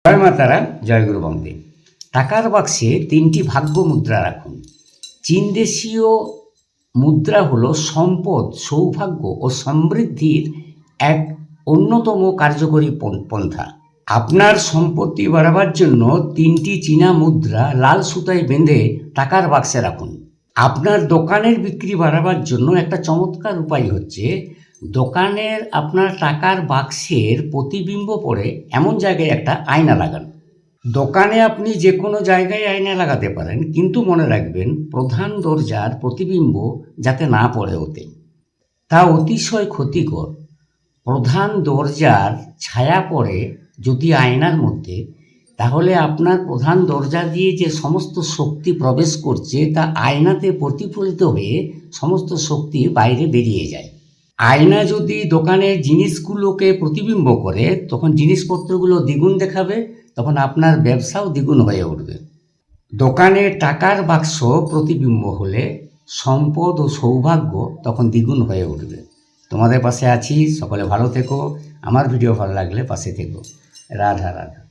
জয় মাতারা, জয় গুরু বন্দে। টাকার বাক্সে 3টি ভাগ্য মুদ্রা রাখুন। চীন দেশীয় মুদ্রা হলো সম্পদ, সৌভাগ্য ও সমৃদ্ধির এক অন্যতম কার্যকরী পন্থা। আপনার সম্পত্তি বাড়াবার জন্য 3টি চীনা মুদ্রা লাল সুতায় বেঁধে টাকার বাক্সে রাখুন। আপনার দোকানের বিক্রি বাড়াবার জন্য একটা চমৎকার উপায় হচ্ছে, দোকানের আপনার টাকার বাক্সের প্রতিবিম্ব পড়ে এমন জায়গায় একটা আয়না লাগান। দোকানে আপনি যে কোনো জায়গায় আয়না লাগাতে পারেন, কিন্তু মনে রাখবেন প্রধান দরজার প্রতিবিম্ব যাতে না পড়ে ওতে, তা অতিশয় ক্ষতিকর। প্রধান দরজার ছায়া পড়ে যদি আয়নার মধ্যে, তাহলে আপনার প্রধান দরজা দিয়ে যে সমস্ত শক্তি প্রবেশ করছে তা আয়নাতে প্রতিফলিত হয়ে সমস্ত শক্তি বাইরে বেরিয়ে যায়। আয়না যদি দোকানের জিনিসগুলোকে প্রতিবিম্ব করে, তখন জিনিসপত্রগুলো দ্বিগুণ দেখাবে, তখন আপনার ব্যবসাও দ্বিগুণ হয়ে উঠবে। দোকানে টাকার বাক্স প্রতিবিম্ব হলে সম্পদ ও সৌভাগ্য তখন দ্বিগুণ হয়ে উঠবে। তোমাদের পাশে আছি, সকলে ভালো থেকো। আমার ভিডিও ভালো লাগলে পাশে থেকো। রাধা রাধা।